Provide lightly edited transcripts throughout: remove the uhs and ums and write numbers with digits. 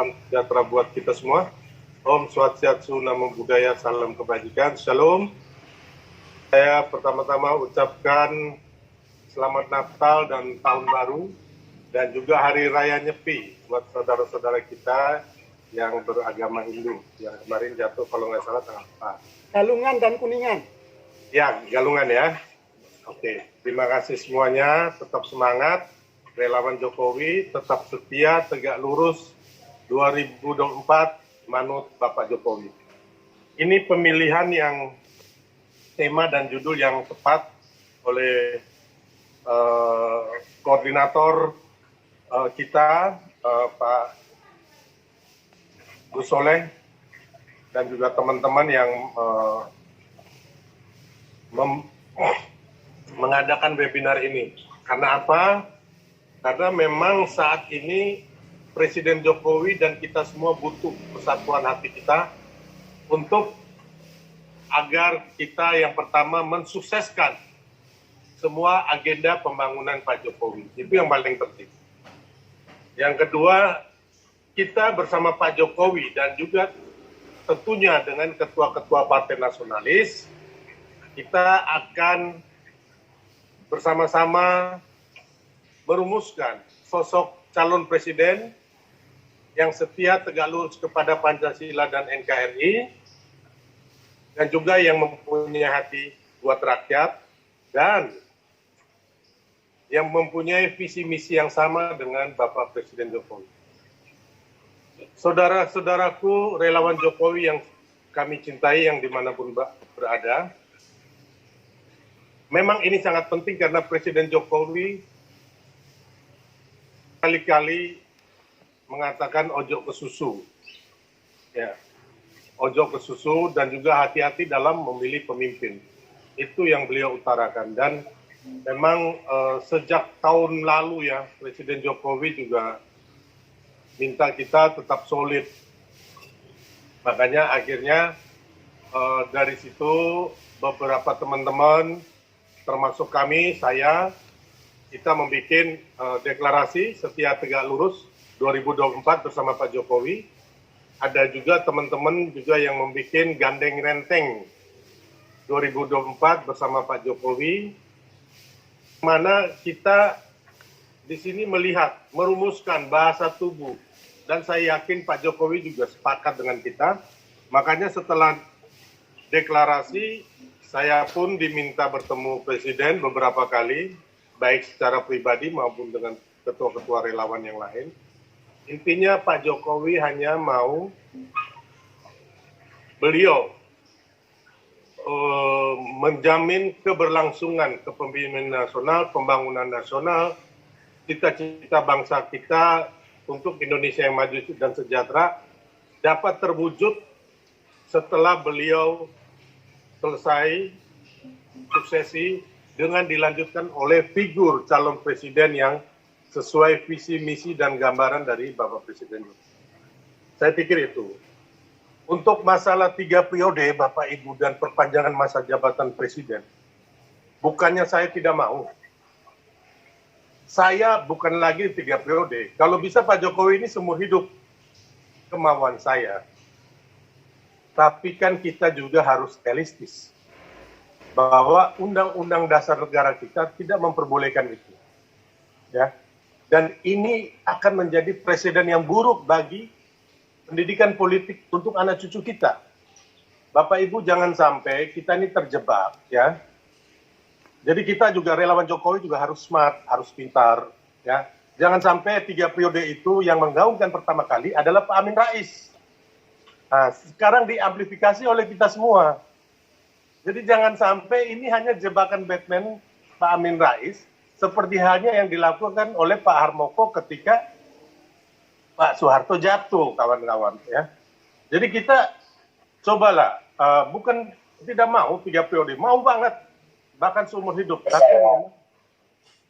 salam sejahtera buat kita semua. Om Swastiastu, Namo Buddhaya, salam kebajikan, Shalom. Saya pertama-tama ucapkan Selamat Natal dan Tahun Baru, dan juga Hari Raya Nyepi buat saudara-saudara kita yang beragama Hindu, yang kemarin jatuh kalau nggak salah tanggal 4. Galungan dan Kuningan. Ya, Galungan ya. Oke, terima kasih semuanya, tetap semangat. Relawan Jokowi tetap setia, tegak lurus 2024 manut Bapak Jokowi. Ini pemilihan yang tema dan judul yang tepat oleh koordinator kita, Pak Gus Soleh, dan juga teman-teman yang mengadakan webinar ini. Karena apa? Karena memang saat ini Presiden Jokowi dan kita semua butuh persatuan hati kita untuk agar kita yang pertama mensukseskan semua agenda pembangunan Pak Jokowi. Itu yang paling penting. Yang kedua, kita bersama Pak Jokowi dan juga tentunya dengan ketua-ketua partai nasionalis, kita akan bersama-sama merumuskan sosok calon presiden yang setia tegak lurus kepada Pancasila dan NKRI, dan juga yang mempunyai hati buat rakyat, dan yang mempunyai visi misi yang sama dengan Bapak Presiden Jokowi. Saudara-saudaraku relawan Jokowi yang kami cintai, yang dimanapun berada, memang ini sangat penting karena Presiden Jokowi kali-kali mengatakan ojo ke susu, ya, ojo ke susu, dan juga hati-hati dalam memilih pemimpin. Itu yang beliau utarakan, dan memang sejak tahun lalu ya Presiden Jokowi juga minta kita tetap solid. Makanya akhirnya dari situ beberapa teman-teman, termasuk kami, kita membuat deklarasi setia tegak lurus 2024 bersama Pak Jokowi. Ada juga teman-teman juga yang membuat gandeng renteng 2024 bersama Pak Jokowi, mana kita di sini melihat, merumuskan bahasa tubuh, dan saya yakin Pak Jokowi juga sepakat dengan kita. Makanya setelah deklarasi, saya pun diminta bertemu Presiden beberapa kali, baik secara pribadi maupun dengan ketua-ketua relawan yang lain. Intinya Pak Jokowi hanya mau beliau menjamin keberlangsungan kepemimpinan nasional, pembangunan nasional, cita-cita bangsa kita untuk Indonesia yang maju dan sejahtera dapat terwujud setelah beliau selesai suksesi dengan dilanjutkan oleh figur calon presiden yang sesuai visi, misi, dan gambaran dari Bapak Presiden. Saya pikir itu. Untuk masalah 3 periode, Bapak Ibu, dan perpanjangan masa jabatan presiden, bukannya saya tidak mau. Saya bukan lagi 3 periode. Kalau bisa Pak Jokowi ini seumur hidup, kemauan saya. Tapi kan kita juga harus realistis bahwa Undang-Undang Dasar Negara kita tidak memperbolehkan itu, ya. Dan ini akan menjadi presiden yang buruk bagi pendidikan politik untuk anak cucu kita. Bapak Ibu, jangan sampai kita ini terjebak, ya. Jadi kita juga relawan Jokowi juga harus smart, harus pintar, ya. Jangan sampai 3 periode itu yang menggaungkan pertama kali adalah Pak Amin Rais. Nah, sekarang diamplifikasi oleh kita semua. Jadi jangan sampai ini hanya jebakan Batman Pak Amin Rais, seperti halnya yang dilakukan oleh Pak Harmoko ketika Pak Soeharto jatuh, kawan-kawan, ya. Jadi kita cobalah, bukan tidak mau 3 periode, mau banget, bahkan seumur hidup, tapi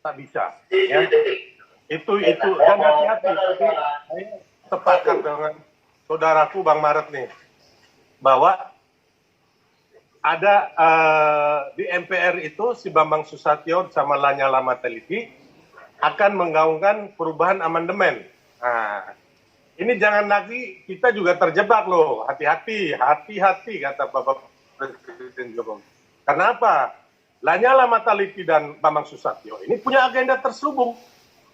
tak bisa, ya. Itu dan hati-hati. Saya sepakat dengan saudaraku Bang Maret nih, bahwa ada di MPR itu si Bambang Susatyo sama Lanyala Mataliti akan menggaungkan perubahan amandemen. Nah, Ini jangan lagi kita juga terjebak loh. Hati-hati, hati-hati kata Bapak Presiden Jokowi. Karena apa? Lanyala Mataliti dan Bambang Susatyo ini punya agenda terselubung,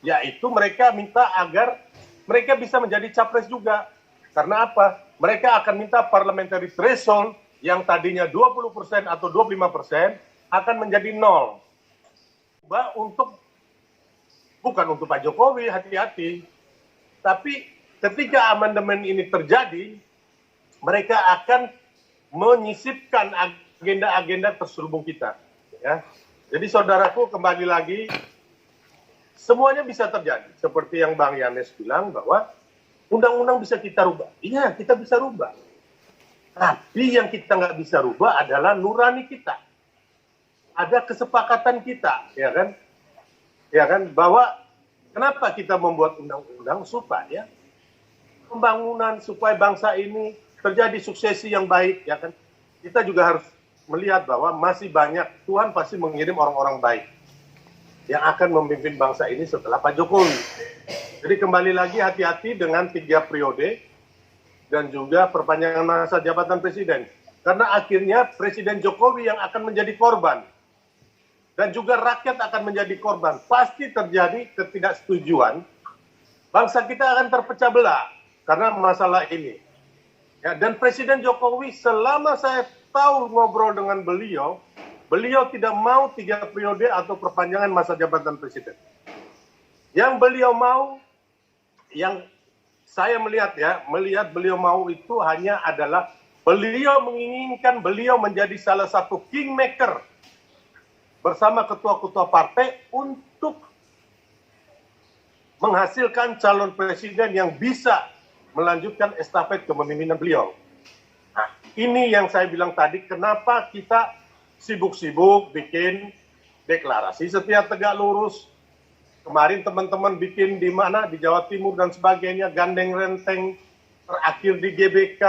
yaitu mereka minta agar mereka bisa menjadi capres juga. Karena apa? Mereka akan minta parliamentary threshold yang tadinya 20% atau 25% akan menjadi 0. Bukan untuk Pak Jokowi, hati-hati. Tapi ketika amandemen ini terjadi, mereka akan menyisipkan agenda-agenda terselubung kita. Ya. Jadi saudaraku, kembali lagi, semuanya bisa terjadi. Seperti yang Bang Yanes bilang bahwa undang-undang bisa kita rubah. Iya, kita bisa rubah. Tapi yang kita nggak bisa rubah adalah nurani kita. Ada kesepakatan kita, ya kan? Ya kan, bahwa kenapa kita membuat undang-undang supaya pembangunan, supaya bangsa ini terjadi suksesi yang baik, ya kan? Kita juga harus melihat bahwa masih banyak, Tuhan pasti mengirim orang-orang baik yang akan memimpin bangsa ini setelah Pak Jokowi. Jadi kembali lagi, hati-hati dengan 3 periode dan juga perpanjangan masa jabatan presiden. Karena akhirnya Presiden Jokowi yang akan menjadi korban. Dan juga rakyat akan menjadi korban. Pasti terjadi ketidaksetujuan. Bangsa kita akan terpecah belah karena masalah ini. Ya, dan Presiden Jokowi selama saya tahu ngobrol dengan beliau tidak mau 3 periode atau perpanjangan masa jabatan presiden. Yang beliau mau, yang saya melihat beliau mau itu hanya adalah beliau menginginkan beliau menjadi salah satu kingmaker bersama ketua-ketua partai untuk menghasilkan calon presiden yang bisa melanjutkan estafet kepemimpinan beliau. Nah, ini yang saya bilang tadi, kenapa kita sibuk-sibuk bikin deklarasi setia tegak lurus. Kemarin teman-teman bikin di mana, di Jawa Timur dan sebagainya, gandeng renteng, terakhir di GBK.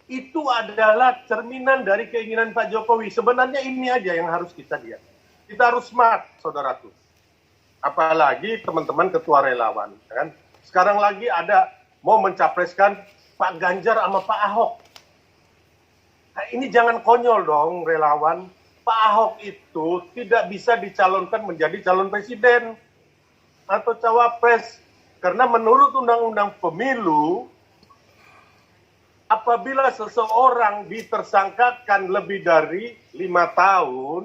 Itu adalah cerminan dari keinginan Pak Jokowi. Sebenarnya ini aja yang harus kita lihat. Kita harus smart, saudaraku. Apalagi teman-teman ketua relawan. Kan? Sekarang lagi ada mau mencapreskan Pak Ganjar sama Pak Ahok. Nah, ini jangan konyol dong, relawan. Pak Ahok itu tidak bisa dicalonkan menjadi calon presiden atau cawapres. Karena menurut Undang-Undang Pemilu, apabila seseorang ditersangkakan lebih dari 5 tahun,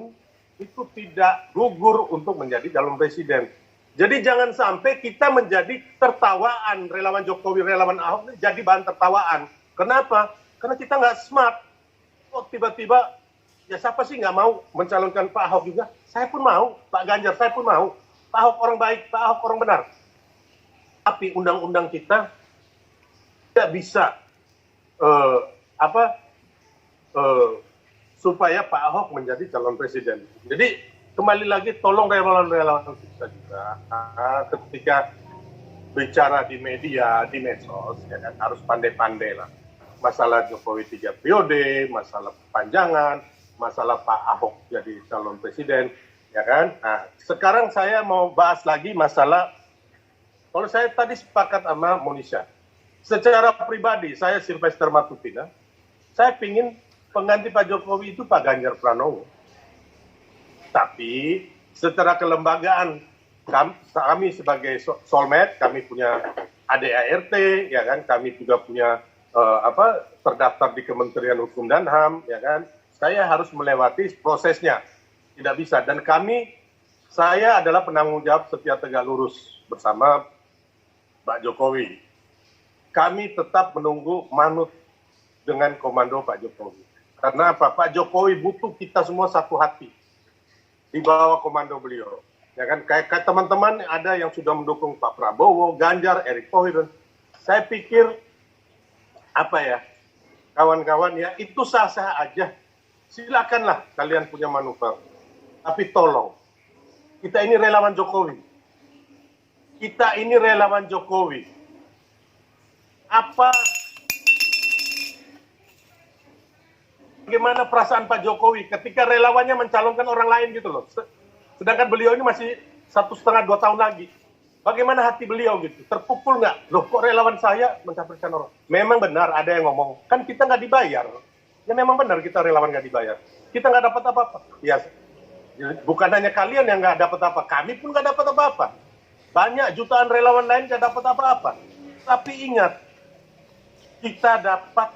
itu tidak gugur untuk menjadi calon presiden. Jadi jangan sampai kita menjadi tertawaan, relawan Jokowi, relawan Ahok ini jadi bahan tertawaan. Kenapa? Karena kita nggak smart. Oh, tiba-tiba, ya siapa sih nggak mau mencalonkan Pak Ahok juga? Saya pun mau, Pak Ganjar, saya pun mau. Pak Ahok orang baik, Pak Ahok orang benar. Tapi undang-undang kita tidak bisa supaya Pak Ahok menjadi calon presiden. Jadi kembali lagi, tolong relawan-relawan kita juga ketika bicara di media, di medsos, ya kan, harus pandai-pandai lah. Masalah Jokowi 3 periode, masalah perpanjangan, masalah Pak Ahok jadi calon presiden, ya kan. Nah, sekarang saya mau bahas lagi masalah, kalau saya tadi sepakat sama Monisha, secara pribadi saya Sylvester Matutina, saya pingin pengganti Pak Jokowi itu Pak Ganjar Pranowo. Tapi secara kelembagaan kami sebagai Solmed, kami punya ADART, ya kan, kami juga punya terdaftar di Kementerian Hukum dan HAM, ya kan. Saya harus melewati prosesnya, tidak bisa. Dan saya adalah penanggung jawab setia tegak lurus bersama Pak Jokowi. Kami tetap menunggu manut dengan komando Pak Jokowi. Karena apa? Pak Jokowi butuh kita semua satu hati di bawah komando beliau. Ya kan, kayak teman-teman ada yang sudah mendukung Pak Prabowo, Ganjar, Erick Thohir. Saya pikir kawan-kawan ya, itu sah-sah aja. Silakanlah kalian punya manuver. Tapi tolong, kita ini relawan Jokowi. Kita ini relawan Jokowi. Bagaimana perasaan Pak Jokowi ketika relawannya mencalonkan orang lain gitu loh. Sedangkan beliau ini masih 1,5-2 tahun lagi. Bagaimana hati beliau gitu? Terpukul nggak? Loh kok relawan saya mencapreskan orang? Memang benar ada yang ngomong, kan kita nggak dibayar. Ya memang benar kita relawan nggak dibayar. Kita nggak dapat apa-apa. Ya, bukan hanya kalian yang nggak dapat apa, kami pun nggak dapat apa-apa. Banyak jutaan relawan lain nggak dapat apa-apa. Tapi ingat, kita dapat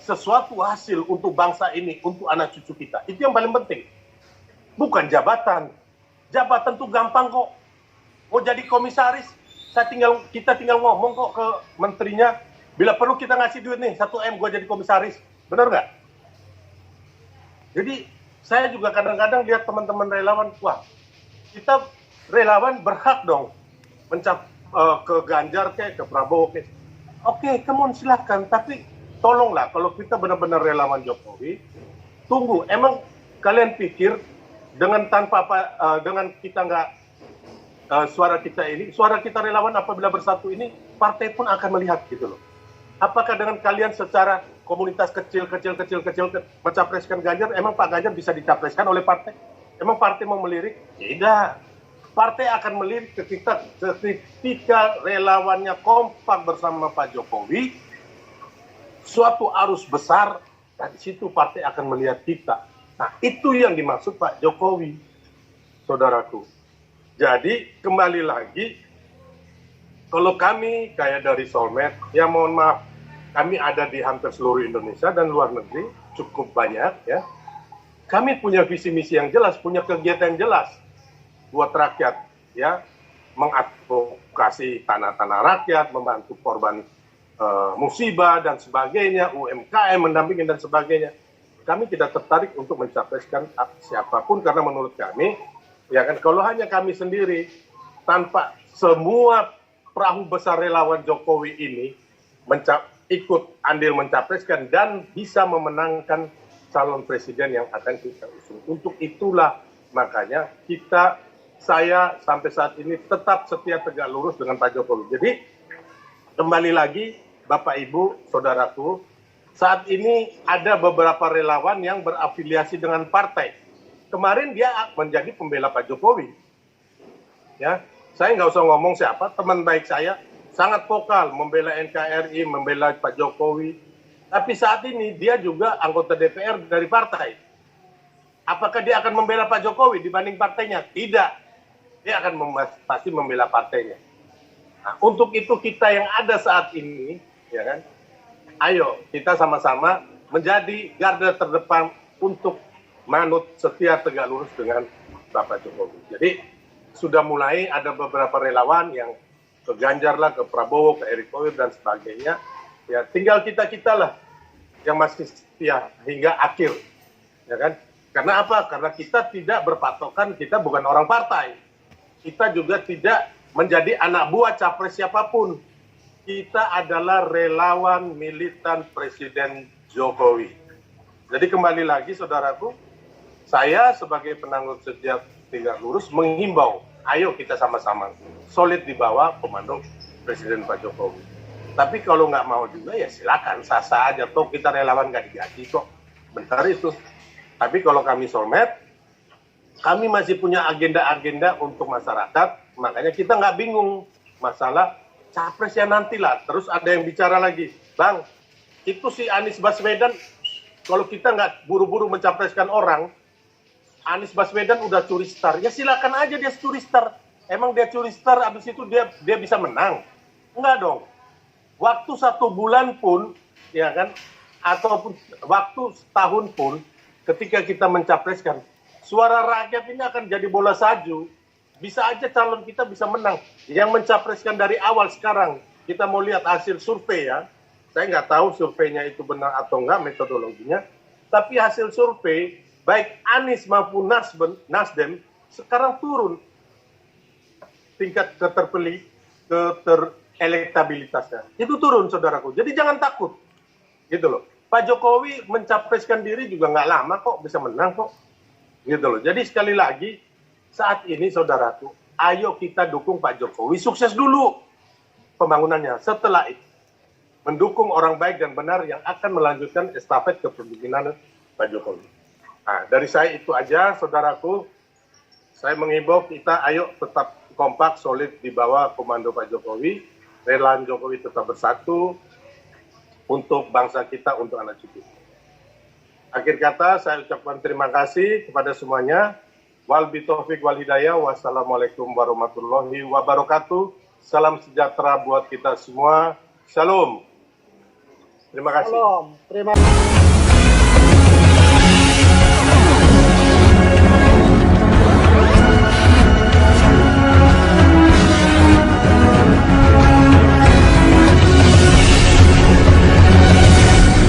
sesuatu hasil untuk bangsa ini, untuk anak cucu kita. Itu yang paling penting. Bukan jabatan. Jabatan tuh gampang kok. Mau jadi komisaris, kita tinggal ngomong kok ke menterinya. Bila perlu kita ngasih duit nih, 1 M gue jadi komisaris. Benar nggak? Jadi saya juga kadang-kadang lihat teman-teman relawan, wah kita relawan berhak dong ke Ganjar ke Prabowo ke. Oke, come on silahkan. Tapi tolonglah kalau kita benar-benar relawan Jokowi, tunggu. Emang kalian pikir dengan dengan kita nggak suara kita relawan apabila bersatu ini, partai pun akan melihat gitu loh. Apakah dengan kalian secara komunitas kecil mencapreskan Ganjar, emang Pak Ganjar bisa dicapreskan oleh partai? Emang partai mau melirik? Tidak. Partai akan melirik ketika relawannya kompak bersama Pak Jokowi, suatu arus besar, dan di situ partai akan melihat kita. Nah, itu yang dimaksud Pak Jokowi, saudaraku. Jadi kembali lagi, kalau kami kayak dari Solmed, ya mohon maaf, kami ada di hampir seluruh Indonesia dan luar negeri, cukup banyak ya. Kami punya visi misi yang jelas, punya kegiatan jelas buat rakyat, ya, mengadvokasi tanah-tanah rakyat, membantu korban musibah dan sebagainya, UMKM mendampingi dan sebagainya. Kami tidak tertarik untuk mencapreskan siapapun karena menurut kami, ya kan, kalau hanya kami sendiri tanpa semua perahu besar relawan Jokowi ini ikut andil mencapreskan dan bisa memenangkan calon presiden yang akan kita usung. Untuk itulah makanya saya sampai saat ini tetap setia tegak lurus dengan Pak Jokowi. Jadi kembali lagi Bapak Ibu, saudaraku, saat ini ada beberapa relawan yang berafiliasi dengan partai. Kemarin dia menjadi pembela Pak Jokowi. Ya, saya nggak usah ngomong siapa, teman baik saya sangat vokal membela NKRI, membela Pak Jokowi. Tapi saat ini dia juga anggota DPR dari partai. Apakah dia akan membela Pak Jokowi dibanding partainya? Tidak. Dia akan pasti membela partainya. Nah, untuk itu kita yang ada saat ini, ya kan? Ayo kita sama-sama menjadi garda terdepan untuk manut setia tegak lurus dengan Bapak Jokowi. Jadi sudah mulai ada beberapa relawan yang ke Ganjar lah, ke Prabowo, ke Erick Thohir dan sebagainya. Ya tinggal kita lah yang masih setia hingga akhir, ya kan? Karena apa? Karena kita tidak berpatokan, kita bukan orang partai. Kita juga tidak menjadi anak buah capres siapapun. Kita adalah relawan militan Presiden Jokowi. Jadi kembali lagi saudaraku, saya sebagai penanggung setia tegak lurus menghimbau, ayo kita sama-sama solid di bawah komando Presiden Pak Jokowi. Tapi kalau nggak mau juga ya silakan, sah-sah aja, toh kita relawan nggak digaji kok. Bentar itu. Tapi kalau kami Solmed, kami masih punya agenda-agenda untuk masyarakat, makanya kita nggak bingung masalah capres ya nantilah. Terus ada yang bicara lagi, Bang, itu si Anies Baswedan, kalau kita nggak buru-buru mencapreskan orang, Anies Baswedan udah curi star, ya silakan aja dia curi star. Emang dia curi star, abis itu dia bisa menang? Enggak dong. Waktu 1 bulan pun, ya kan, ataupun waktu setahun pun, ketika kita mencapreskan, suara rakyat ini akan jadi bola salju. Bisa aja calon kita bisa menang. Yang mencapreskan dari awal sekarang, kita mau lihat hasil survei ya. Saya nggak tahu surveinya itu benar atau enggak metodologinya. Tapi hasil survei, baik Anies maupun Nasdem, sekarang turun tingkat elektabilitasnya. Itu turun saudaraku. Jadi jangan takut. Gitu loh. Pak Jokowi mencapreskan diri juga nggak lama kok, bisa menang kok. Gitu loh. Jadi sekali lagi, saat ini saudaraku, ayo kita dukung Pak Jokowi, sukses dulu pembangunannya. Setelah itu, mendukung orang baik dan benar yang akan melanjutkan estafet kepemimpinan Pak Jokowi. Nah, dari saya itu aja, saudaraku. Saya mengimbau kita, ayo tetap kompak, solid di bawah komando Pak Jokowi. Relawan Jokowi tetap bersatu untuk bangsa kita, untuk anak cucu. Akhir kata, saya ucapkan terima kasih kepada semuanya. Wal bitaufiq wal hidayah. Wassalamualaikum warahmatullahi wabarakatuh. Salam sejahtera buat kita semua. Shalom. Terima kasih. Shalom. Terima kasih.